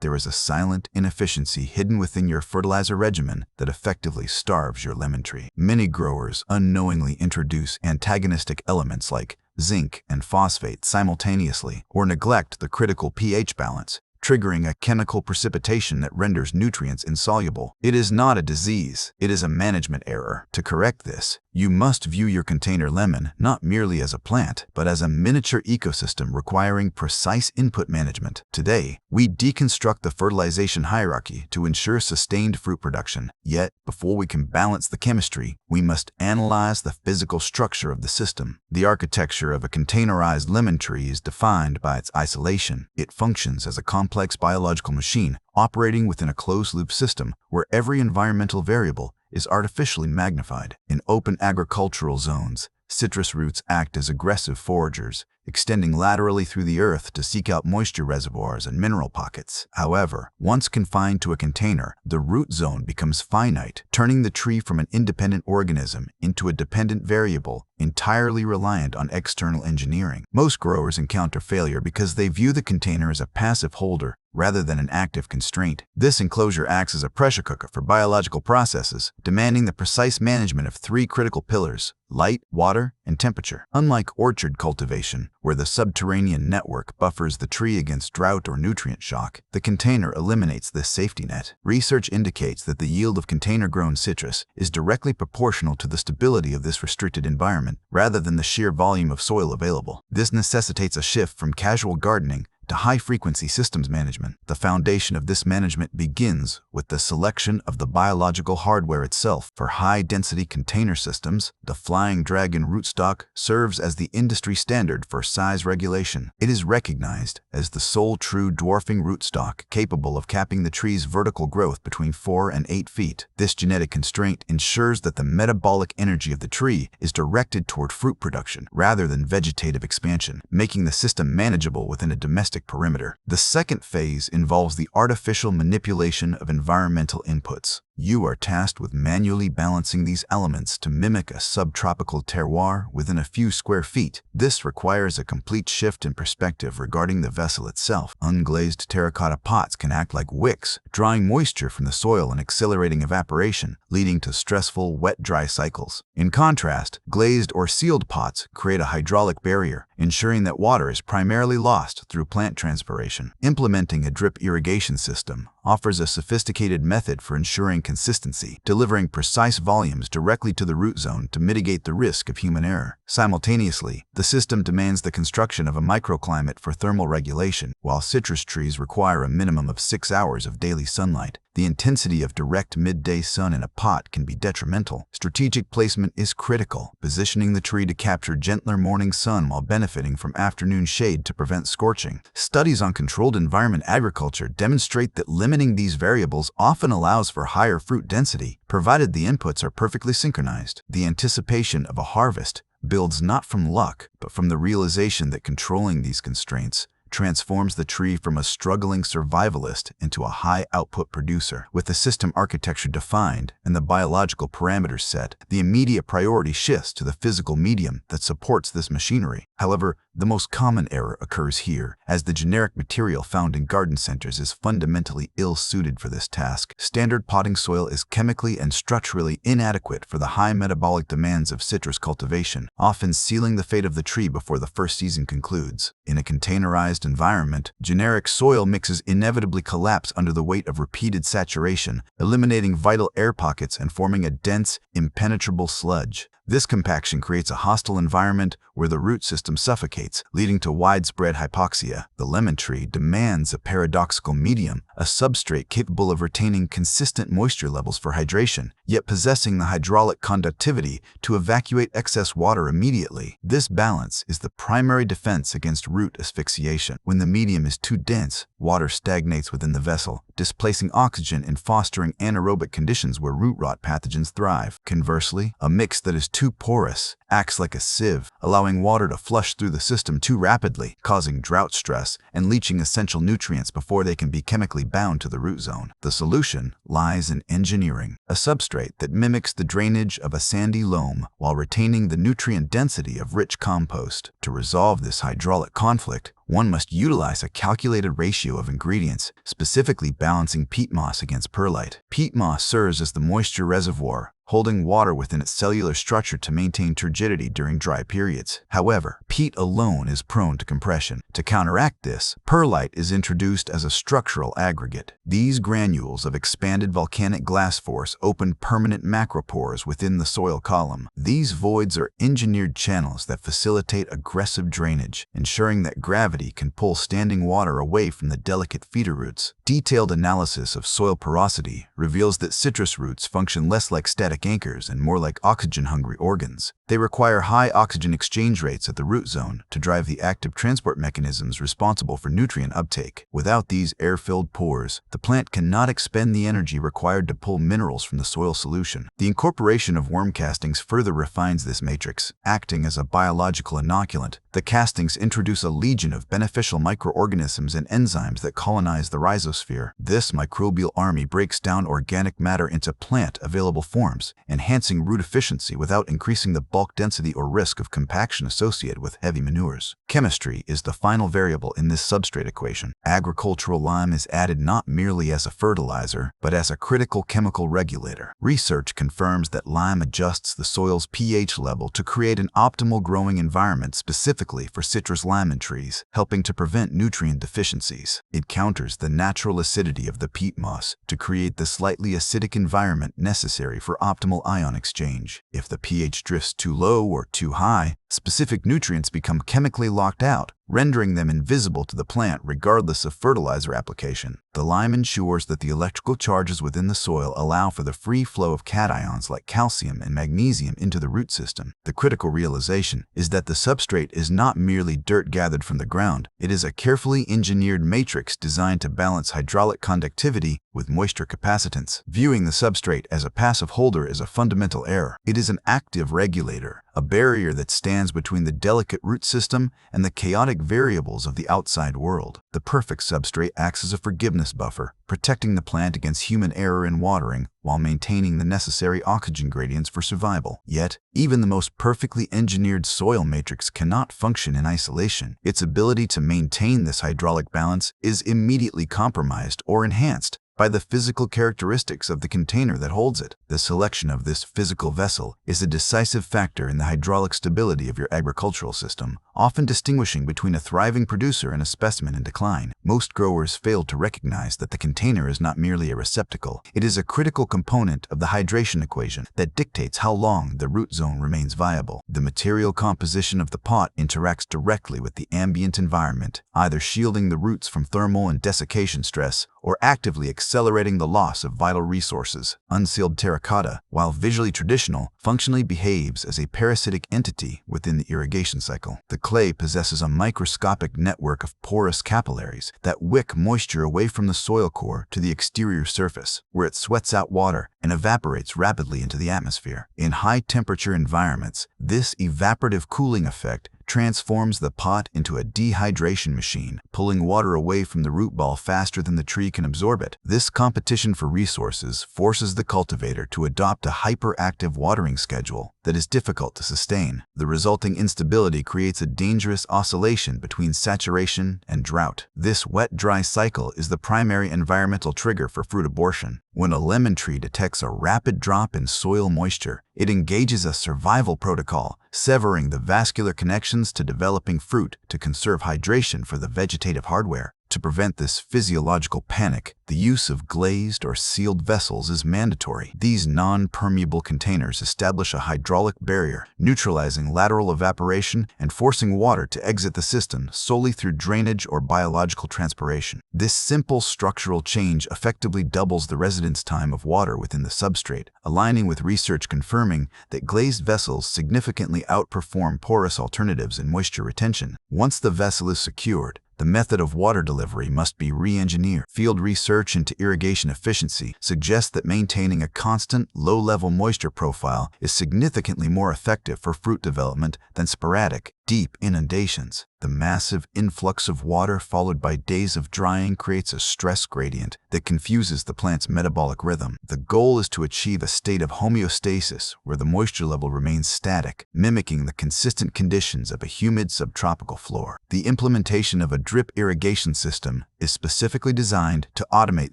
there is a silent inefficiency hidden within your fertilizer regimen that effectively starves your lemon tree. Many growers unknowingly introduce antagonistic elements like zinc and phosphate simultaneously, or neglect the critical pH balance, triggering a chemical precipitation that renders nutrients insoluble. It is not a disease, it is a management error. To correct this, you must view your container lemon not merely as a plant, but as a miniature ecosystem requiring precise input management. Today, we deconstruct the fertilization hierarchy to ensure sustained fruit production. Yet, before we can balance the chemistry, we must analyze the physical structure of the system. The architecture of a containerized lemon tree is defined by its isolation. It functions as a complex biological machine operating within a closed-loop system where every environmental variable is artificially magnified. In open agricultural zones, citrus roots act as aggressive foragers, extending laterally through the earth to seek out moisture reservoirs and mineral pockets. However, once confined to a container, the root zone becomes finite, turning the tree from an independent organism into a dependent variable, entirely reliant on external engineering. Most growers encounter failure because they view the container as a passive holder rather than an active constraint. This enclosure acts as a pressure cooker for biological processes, demanding the precise management of three critical pillars: light, water, and temperature. Unlike orchard cultivation, where the subterranean network buffers the tree against drought or nutrient shock, the container eliminates this safety net. Research indicates that the yield of container-grown citrus is directly proportional to the stability of this restricted environment, rather than the sheer volume of soil available. This necessitates a shift from casual gardening to high-frequency systems management. The foundation of this management begins with the selection of the biological hardware itself. For high-density container systems, the flying dragon rootstock serves as the industry standard for size regulation. It is recognized as the sole true dwarfing rootstock capable of capping the tree's vertical growth between 4 and 8 feet. This genetic constraint ensures that the metabolic energy of the tree is directed toward fruit production rather than vegetative expansion, making the system manageable within a domestic perimeter. The second phase involves the artificial manipulation of environmental inputs. You are tasked with manually balancing these elements to mimic a subtropical terroir within a few square feet. This requires a complete shift in perspective regarding the vessel itself. Unglazed terracotta pots can act like wicks, drawing moisture from the soil and accelerating evaporation, leading to stressful wet-dry cycles. In contrast, glazed or sealed pots create a hydraulic barrier, ensuring that water is primarily lost through plant transpiration. Implementing a drip irrigation system offers a sophisticated method for ensuring consistency, delivering precise volumes directly to the root zone to mitigate the risk of human error. Simultaneously, the system demands the construction of a microclimate for thermal regulation. While citrus trees require a minimum of 6 hours of daily sunlight, the intensity of direct midday sun in a pot can be detrimental. Strategic placement is critical, positioning the tree to capture gentler morning sun while benefiting from afternoon shade to prevent scorching. Studies on controlled environment agriculture demonstrate that limiting these variables often allows for higher fruit density, provided the inputs are perfectly synchronized. The anticipation of a harvest builds not from luck, but from the realization that controlling these constraints transforms the tree from a struggling survivalist into a high-output producer. With the system architecture defined and the biological parameters set, the immediate priority shifts to the physical medium that supports this machinery. However, the most common error occurs here, as the generic material found in garden centers is fundamentally ill-suited for this task. Standard potting soil is chemically and structurally inadequate for the high metabolic demands of citrus cultivation, often sealing the fate of the tree before the first season concludes. In a containerized environment, generic soil mixes inevitably collapse under the weight of repeated saturation, eliminating vital air pockets and forming a dense, impenetrable sludge. This compaction creates a hostile environment where the root system suffocates, leading to widespread hypoxia. The lemon tree demands a paradoxical medium, a substrate capable of retaining consistent moisture levels for hydration, yet possessing the hydraulic conductivity to evacuate excess water immediately. This balance is the primary defense against root asphyxiation. When the medium is too dense, water stagnates within the vessel, displacing oxygen and fostering anaerobic conditions where root rot pathogens thrive. Conversely, a mix that is too porous acts like a sieve, allowing water to flush through the system too rapidly, causing drought stress and leaching essential nutrients before they can be chemically bound to the root zone. The solution lies in engineering a substrate that mimics the drainage of a sandy loam while retaining the nutrient density of rich compost. To resolve this hydraulic conflict, one must utilize a calculated ratio of ingredients, specifically balancing peat moss against perlite. Peat moss serves as the moisture reservoir, holding water within its cellular structure to maintain turgidity during dry periods. However, peat alone is prone to compression. To counteract this, perlite is introduced as a structural aggregate. These granules of expanded volcanic glass force open permanent macropores within the soil column. These voids are engineered channels that facilitate aggressive drainage, ensuring that gravity can pull standing water away from the delicate feeder roots. Detailed analysis of soil porosity reveals that citrus roots function less like static anchors and more like oxygen-hungry organs. They require high oxygen exchange rates at the root zone to drive the active transport mechanisms responsible for nutrient uptake. Without these air-filled pores, the plant cannot expend the energy required to pull minerals from the soil solution. The incorporation of worm castings further refines this matrix. Acting as a biological inoculant, the castings introduce a legion of beneficial microorganisms and enzymes that colonize the rhizosphere. This microbial army breaks down organic matter into plant-available forms, enhancing root efficiency without increasing the bulk density or risk of compaction associated with heavy manures. Chemistry is the final variable in this substrate equation. Agricultural lime is added not merely as a fertilizer, but as a critical chemical regulator. Research confirms that lime adjusts the soil's pH level to create an optimal growing environment specifically for citrus lemon trees, helping to prevent nutrient deficiencies. It counters the natural acidity of the peat moss to create the slightly acidic environment necessary for optimal ion exchange. If the pH drifts too low or too high, specific nutrients become chemically locked out, rendering them invisible to the plant regardless of fertilizer application. The lime ensures that the electrical charges within the soil allow for the free flow of cations like calcium and magnesium into the root system. The critical realization is that the substrate is not merely dirt gathered from the ground. It is a carefully engineered matrix designed to balance hydraulic conductivity with moisture capacitance. Viewing the substrate as a passive holder is a fundamental error. It is an active regulator, a barrier that stands between the delicate root system and the chaotic variables of the outside world. The perfect substrate acts as a forgiveness buffer, protecting the plant against human error in watering while maintaining the necessary oxygen gradients for survival. Yet, even the most perfectly engineered soil matrix cannot function in isolation. Its ability to maintain this hydraulic balance is immediately compromised or enhanced by the physical characteristics of the container that holds it. The selection of this physical vessel is a decisive factor in the hydraulic stability of your agricultural system, often distinguishing between a thriving producer and a specimen in decline. Most growers fail to recognize that the container is not merely a receptacle. It is a critical component of the hydration equation that dictates how long the root zone remains viable. The material composition of the pot interacts directly with the ambient environment, either shielding the roots from thermal and desiccation stress or actively accelerating the loss of vital resources. Unsealed terracotta, while visually traditional, functionally behaves as a parasitic entity within the irrigation cycle. The clay possesses a microscopic network of porous capillaries that wick moisture away from the soil core to the exterior surface, where it sweats out water and evaporates rapidly into the atmosphere. In high-temperature environments, this evaporative cooling effect transforms the pot into a dehydration machine, pulling water away from the root ball faster than the tree can absorb it. This competition for resources forces the cultivator to adopt a hyperactive watering schedule that is difficult to sustain. The resulting instability creates a dangerous oscillation between saturation and drought. This wet-dry cycle is the primary environmental trigger for fruit abortion. When a lemon tree detects a rapid drop in soil moisture, it engages a survival protocol, severing the vascular connections to developing fruit to conserve hydration for the vegetative hardware. To prevent this physiological panic, the use of glazed or sealed vessels is mandatory. These non-permeable containers establish a hydraulic barrier, neutralizing lateral evaporation and forcing water to exit the system solely through drainage or biological transpiration. This simple structural change effectively doubles the residence time of water within the substrate, aligning with research confirming that glazed vessels significantly outperform porous alternatives in moisture retention. Once the vessel is secured, the method of water delivery must be re-engineered. Field research into irrigation efficiency suggests that maintaining a constant, low-level moisture profile is significantly more effective for fruit development than sporadic, deep inundations. The massive influx of water followed by days of drying creates a stress gradient that confuses the plant's metabolic rhythm. The goal is to achieve a state of homeostasis where the moisture level remains static, mimicking the consistent conditions of a humid subtropical floor. The implementation of a drip irrigation system is specifically designed to automate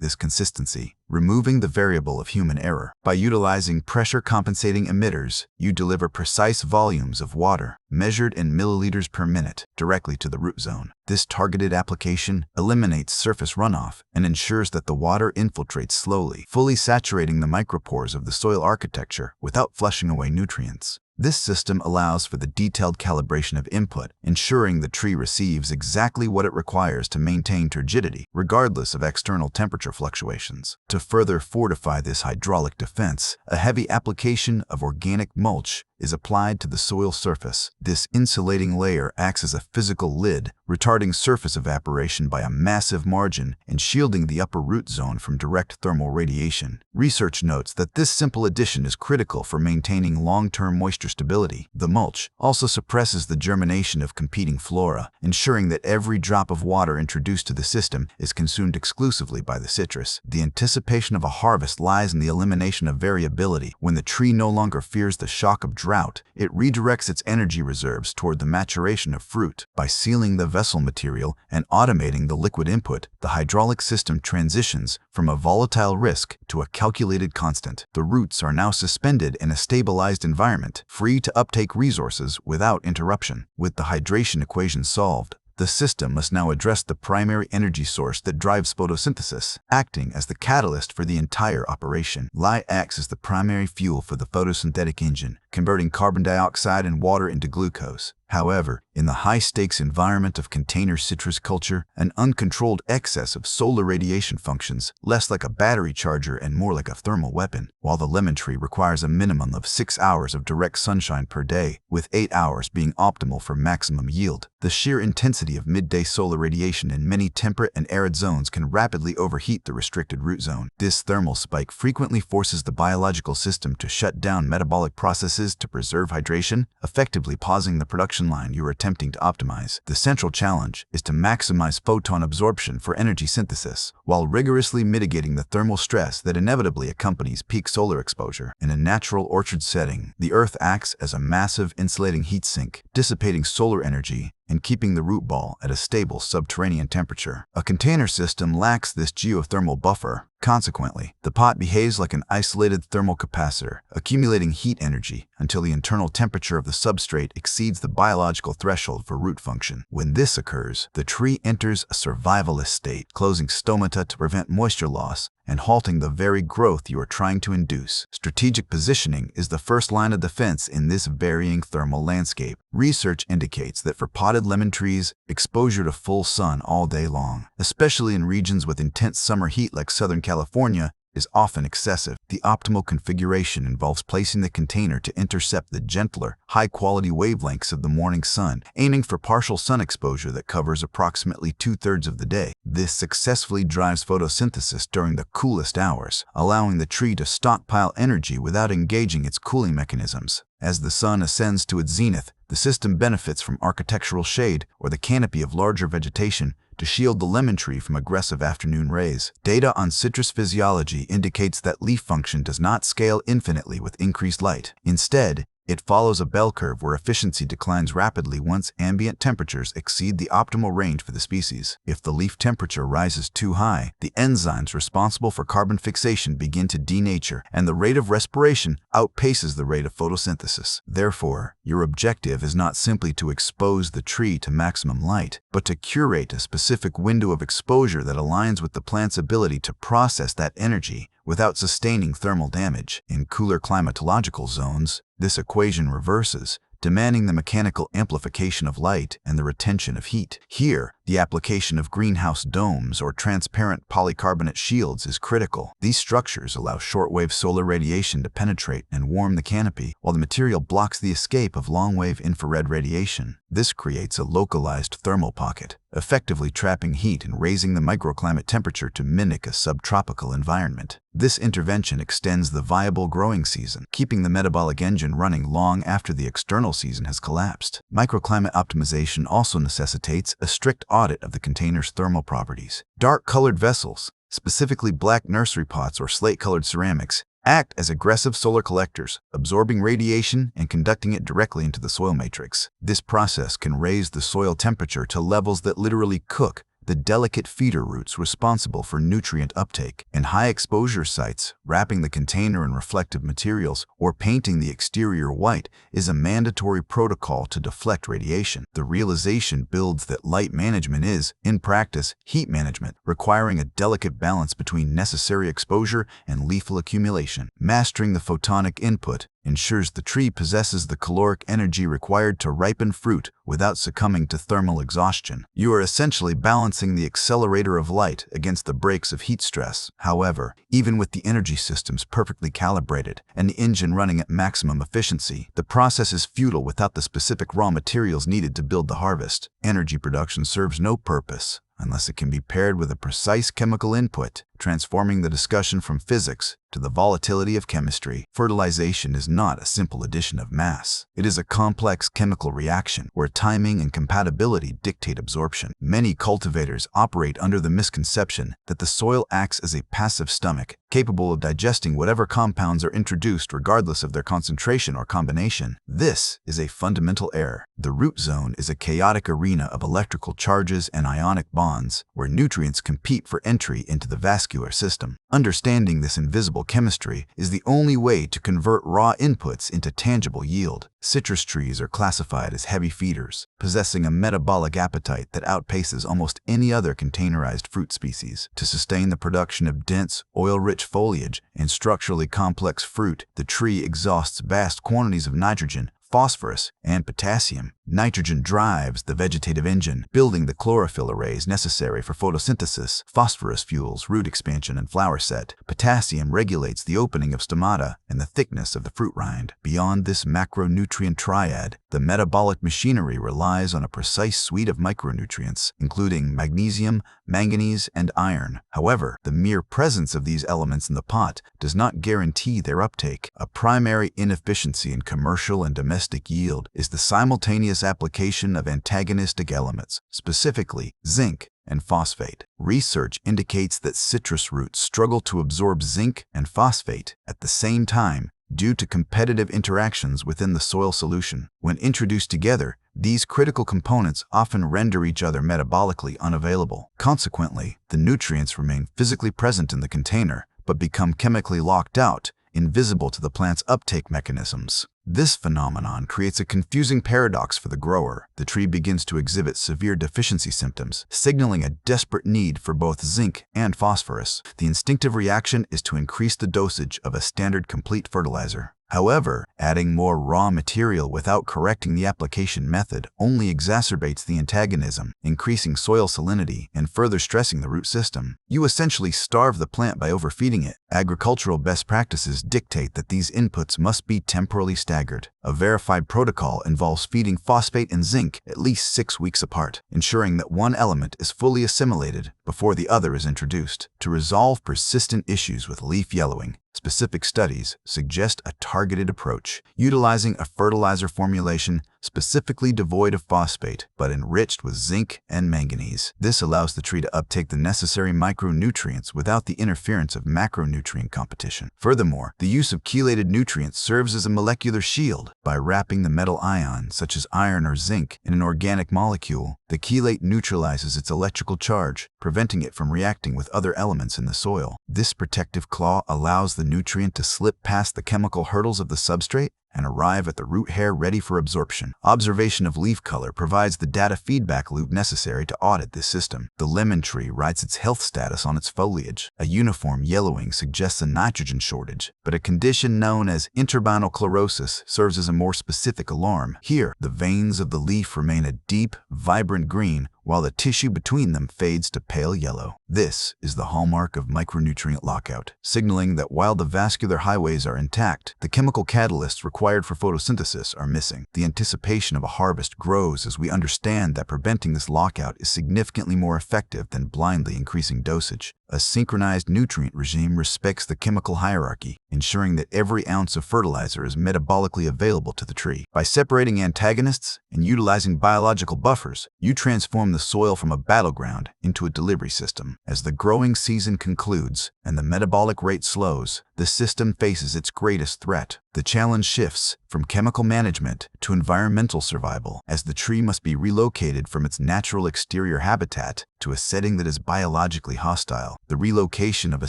this consistency, removing the variable of human error. By utilizing pressure-compensating emitters, you deliver precise volumes of water, measured in milliliters per minute, directly to the root zone. This targeted application eliminates surface runoff and ensures that the water infiltrates slowly, fully saturating the micropores of the soil architecture without flushing away nutrients. This system allows for the detailed calibration of input, ensuring the tree receives exactly what it requires to maintain turgidity, regardless of external temperature fluctuations. To further fortify this hydraulic defense, a heavy application of organic mulch is applied to the soil surface. This insulating layer acts as a physical lid, retarding surface evaporation by a massive margin and shielding the upper root zone from direct thermal radiation. Research notes that this simple addition is critical for maintaining long-term moisture stability. The mulch also suppresses the germination of competing flora, ensuring that every drop of water introduced to the system is consumed exclusively by the citrus. The anticipation of a harvest lies in the elimination of variability. When the tree no longer fears the shock of drought, it redirects its energy reserves toward the maturation of fruit. By sealing the vessel material and automating the liquid input, the hydraulic system transitions from a volatile risk to a calculated constant. The roots are now suspended in a stabilized environment, free to uptake resources without interruption. With the hydration equation solved, the system must now address the primary energy source that drives photosynthesis, acting as the catalyst for the entire operation. Light acts as the primary fuel for the photosynthetic engine, converting carbon dioxide and water into glucose. However, in the high-stakes environment of container citrus culture, an uncontrolled excess of solar radiation functions less like a battery charger and more like a thermal weapon. While the lemon tree requires a minimum of 6 hours of direct sunshine per day, with 8 hours being optimal for maximum yield, the sheer intensity of midday solar radiation in many temperate and arid zones can rapidly overheat the restricted root zone. This thermal spike frequently forces the biological system to shut down metabolic processes to preserve hydration, effectively pausing the production line you are attempting to optimize. The central challenge is to maximize photon absorption for energy synthesis, while rigorously mitigating the thermal stress that inevitably accompanies peak solar exposure. In a natural orchard setting, the earth acts as a massive insulating heat sink, dissipating solar energy and keeping the root ball at a stable subterranean temperature. A container system lacks this geothermal buffer. Consequently, the pot behaves like an isolated thermal capacitor, accumulating heat energy until the internal temperature of the substrate exceeds the biological threshold for root function. When this occurs, the tree enters a survivalist state, closing stomata to prevent moisture loss and halting the very growth you are trying to induce. Strategic positioning is the first line of defense in this varying thermal landscape. Research indicates that for potted lemon trees, exposure to full sun all day long, especially in regions with intense summer heat like Southern California, is often excessive. The optimal configuration involves placing the container to intercept the gentler, high-quality wavelengths of the morning sun, aiming for partial sun exposure that covers approximately 2/3 of the day. This successfully drives photosynthesis during the coolest hours, allowing the tree to stockpile energy without engaging its cooling mechanisms. As the sun ascends to its zenith, the system benefits from architectural shade or the canopy of larger vegetation to shield the lemon tree from aggressive afternoon rays. Data on citrus physiology indicates that leaf function does not scale infinitely with increased light. Instead, it follows a bell curve where efficiency declines rapidly once ambient temperatures exceed the optimal range for the species. If the leaf temperature rises too high, the enzymes responsible for carbon fixation begin to denature, and the rate of respiration outpaces the rate of photosynthesis. Therefore, your objective is not simply to expose the tree to maximum light, but to curate a specific window of exposure that aligns with the plant's ability to process that energy without sustaining thermal damage. In cooler climatological zones, this equation reverses, demanding the mechanical amplification of light and the retention of heat. Here, the The application of greenhouse domes or transparent polycarbonate shields is critical. These structures allow shortwave solar radiation to penetrate and warm the canopy, while the material blocks the escape of long-wave infrared radiation. This creates a localized thermal pocket, effectively trapping heat and raising the microclimate temperature to mimic a subtropical environment. This intervention extends the viable growing season, keeping the metabolic engine running long after the external season has collapsed. Microclimate optimization also necessitates a strict audit of the container's thermal properties. Dark-colored vessels, specifically black nursery pots or slate-colored ceramics, act as aggressive solar collectors, absorbing radiation and conducting it directly into the soil matrix. This process can raise the soil temperature to levels that literally cook the delicate feeder roots responsible for nutrient uptake. In high-exposure sites, wrapping the container in reflective materials or painting the exterior white is a mandatory protocol to deflect radiation. The realization builds that light management is, in practice, heat management, requiring a delicate balance between necessary exposure and lethal accumulation. Mastering the photonic input ensures the tree possesses the caloric energy required to ripen fruit without succumbing to thermal exhaustion. You are essentially balancing the accelerator of light against the brakes of heat stress. However, even with the energy systems perfectly calibrated and the engine running at maximum efficiency, the process is futile without the specific raw materials needed to build the harvest. Energy production serves no purpose unless it can be paired with a precise chemical input, transforming the discussion from physics to the volatility of chemistry. Fertilization is not a simple addition of mass. It is a complex chemical reaction where timing and compatibility dictate absorption. Many cultivators operate under the misconception that the soil acts as a passive stomach, capable of digesting whatever compounds are introduced regardless of their concentration or combination. This is a fundamental error. The root zone is a chaotic arena of electrical charges and ionic bonds, where nutrients compete for entry into the vascular system. Understanding this invisible chemistry is the only way to convert raw inputs into tangible yield. Citrus trees are classified as heavy feeders, possessing a metabolic appetite that outpaces almost any other containerized fruit species. To sustain the production of dense, oil-rich foliage and structurally complex fruit, the tree exhausts vast quantities of nitrogen, phosphorus, and potassium. Nitrogen drives the vegetative engine, building the chlorophyll arrays necessary for photosynthesis. Phosphorus fuels root expansion and flower set. Potassium regulates the opening of stomata and the thickness of the fruit rind. Beyond this macronutrient triad, the metabolic machinery relies on a precise suite of micronutrients, including magnesium, manganese, and iron. However, the mere presence of these elements in the pot does not guarantee their uptake. A primary inefficiency in commercial and domestic yield is the simultaneous application of antagonistic elements, specifically zinc and phosphate. Research indicates that citrus roots struggle to absorb zinc and phosphate at the same time due to competitive interactions within the soil solution. When introduced together, these critical components often render each other metabolically unavailable. Consequently, the nutrients remain physically present in the container, but become chemically locked out, invisible to the plant's uptake mechanisms. This phenomenon creates a confusing paradox for the grower. The tree begins to exhibit severe deficiency symptoms, signaling a desperate need for both zinc and phosphorus. The instinctive reaction is to increase the dosage of a standard complete fertilizer. However, adding more raw material without correcting the application method only exacerbates the antagonism, increasing soil salinity and further stressing the root system. You essentially starve the plant by overfeeding it. Agricultural best practices dictate that these inputs must be temporally staggered. A verified protocol involves feeding phosphate and zinc at least 6 weeks apart, ensuring that one element is fully assimilated before the other is introduced. To resolve persistent issues with leaf yellowing, specific studies suggest a targeted approach, utilizing a fertilizer formulation specifically devoid of phosphate but enriched with zinc and manganese. This allows the tree to uptake the necessary micronutrients without the interference of macronutrient competition. Furthermore, the use of chelated nutrients serves as a molecular shield. By wrapping the metal ion, such as iron or zinc, in an organic molecule, the chelate neutralizes its electrical charge, preventing it from reacting with other elements in the soil. This protective claw allows the nutrient to slip past the chemical hurdles of the substrate and arrive at the root hair ready for absorption. Observation of leaf color provides the data feedback loop necessary to audit this system. The lemon tree writes its health status on its foliage. A uniform yellowing suggests a nitrogen shortage, but a condition known as interbinal chlorosis serves as a more specific alarm. Here, the veins of the leaf remain a deep, vibrant green, while the tissue between them fades to pale yellow. This is the hallmark of micronutrient lockout, signaling that while the vascular highways are intact, the chemical catalysts required for photosynthesis are missing. The anticipation of a harvest grows as we understand that preventing this lockout is significantly more effective than blindly increasing dosage. A synchronized nutrient regime respects the chemical hierarchy, ensuring that every ounce of fertilizer is metabolically available to the tree. By separating antagonists and utilizing biological buffers, you transform the soil from a battleground into a delivery system. As the growing season concludes and the metabolic rate slows, the system faces its greatest threat. The challenge shifts from chemical management to environmental survival, as the tree must be relocated from its natural exterior habitat to a setting that is biologically hostile. The relocation of a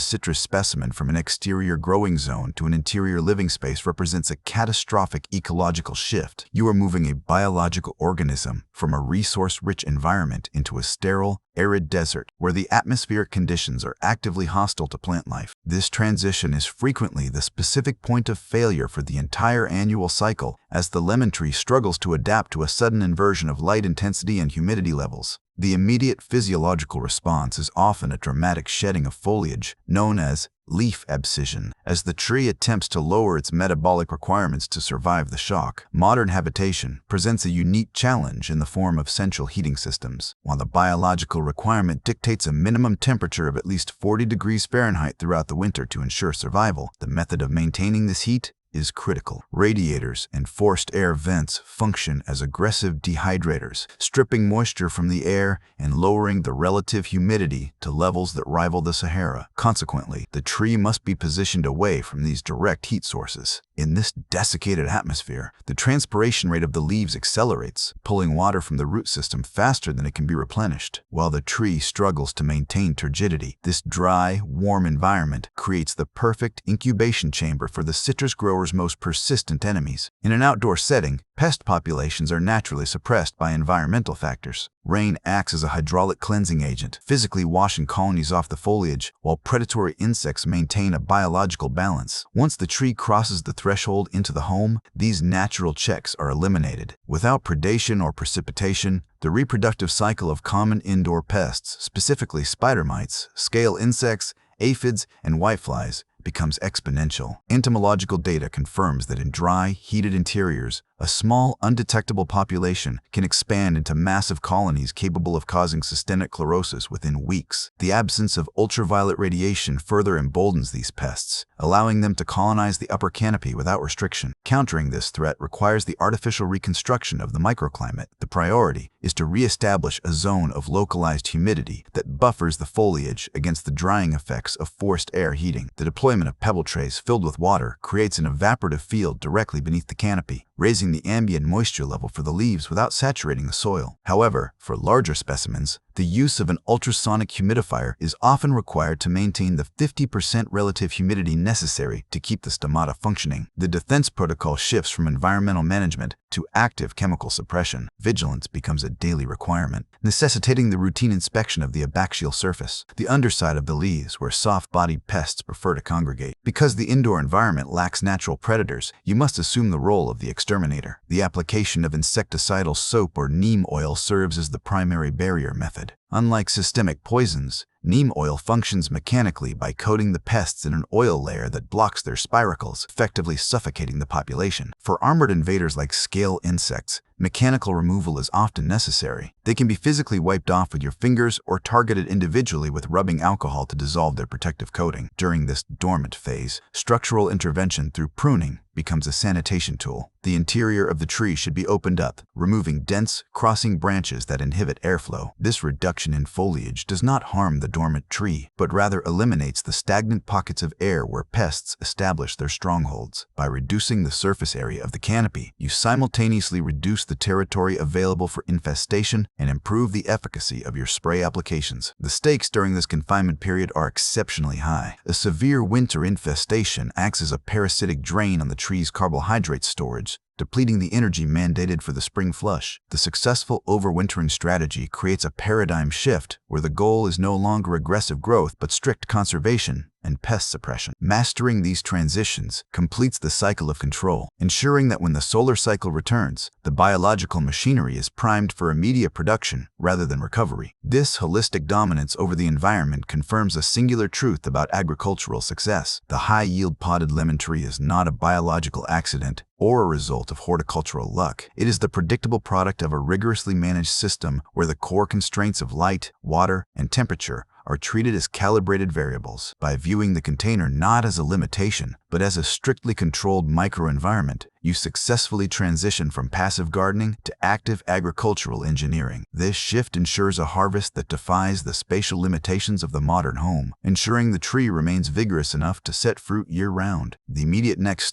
citrus specimen from an exterior growing zone to an interior living space represents a catastrophic ecological shift. You are moving a biological organism from a resource-rich environment into a sterile, arid desert where the atmospheric conditions are actively hostile to plant life. This transition is frequently the specific point of failure for the entire annual cycle, as the lemon tree struggles to adapt to a sudden inversion of light intensity and humidity levels. The immediate physiological response is often a dramatic shedding of foliage, known as leaf abscission, as the tree attempts to lower its metabolic requirements to survive the shock. Modern habitation presents a unique challenge in the form of central heating systems. While the biological requirement dictates a minimum temperature of at least 40 degrees Fahrenheit throughout the winter to ensure survival, the method of maintaining this heat is critical. Radiators and forced air vents function as aggressive dehydrators, stripping moisture from the air and lowering the relative humidity to levels that rival the Sahara. Consequently, the tree must be positioned away from these direct heat sources. In this desiccated atmosphere, the transpiration rate of the leaves accelerates, pulling water from the root system faster than it can be replenished. While the tree struggles to maintain turgidity, this dry, warm environment creates the perfect incubation chamber for the citrus grower's most persistent enemies. In an outdoor setting, pest populations are naturally suppressed by environmental factors. Rain acts as a hydraulic cleansing agent, physically washing colonies off the foliage, while predatory insects maintain a biological balance. Once the tree crosses the threshold into the home, these natural checks are eliminated. Without predation or precipitation, the reproductive cycle of common indoor pests, specifically spider mites, scale insects, aphids, and whiteflies, becomes exponential. Entomological data confirms that in dry, heated interiors, a small, undetectable population can expand into massive colonies capable of causing systemic chlorosis within weeks. The absence of ultraviolet radiation further emboldens these pests, allowing them to colonize the upper canopy without restriction. Countering this threat requires the artificial reconstruction of the microclimate. The priority is to re-establish a zone of localized humidity that buffers the foliage against the drying effects of forced air heating. The deployment of pebble trays filled with water creates an evaporative field directly beneath the canopy, raising the ambient moisture level for the leaves without saturating the soil. However, for larger specimens, the use of an ultrasonic humidifier is often required to maintain the 50% relative humidity necessary to keep the stomata functioning. The defense protocol shifts from environmental management to active chemical suppression. Vigilance becomes a daily requirement, necessitating the routine inspection of the abaxial surface, the underside of the leaves where soft-bodied pests prefer to congregate. Because the indoor environment lacks natural predators, you must assume the role of the exterminator. The application of insecticidal soap or neem oil serves as the primary barrier method. Unlike systemic poisons, neem oil functions mechanically by coating the pests in an oil layer that blocks their spiracles, effectively suffocating the population. For armored invaders like scale insects, mechanical removal is often necessary. They can be physically wiped off with your fingers or targeted individually with rubbing alcohol to dissolve their protective coating. During this dormant phase, structural intervention through pruning becomes a sanitation tool. The interior of the tree should be opened up, removing dense, crossing branches that inhibit airflow. This reduction in foliage does not harm the dormant tree, but rather eliminates the stagnant pockets of air where pests establish their strongholds. By reducing the surface area of the canopy, you simultaneously reduce the territory available for infestation and improve the efficacy of your spray applications. The stakes during this confinement period are exceptionally high. A severe winter infestation acts as a parasitic drain on the tree's carbohydrate storage, depleting the energy mandated for the spring flush. The successful overwintering strategy creates a paradigm shift where the goal is no longer aggressive growth but strict conservation. and pest suppression. Mastering these transitions completes the cycle of control, ensuring that when the solar cycle returns, the biological machinery is primed for immediate production rather than recovery. This holistic dominance over the environment confirms a singular truth about agricultural success. The high-yield potted lemon tree is not a biological accident or a result of horticultural luck. It is the predictable product of a rigorously managed system where the core constraints of light, water, and temperature are treated as calibrated variables. By viewing the container not as a limitation, but as a strictly controlled microenvironment, you successfully transition from passive gardening to active agricultural engineering. This shift ensures a harvest that defies the spatial limitations of the modern home, ensuring the tree remains vigorous enough to set fruit year-round. The immediate next step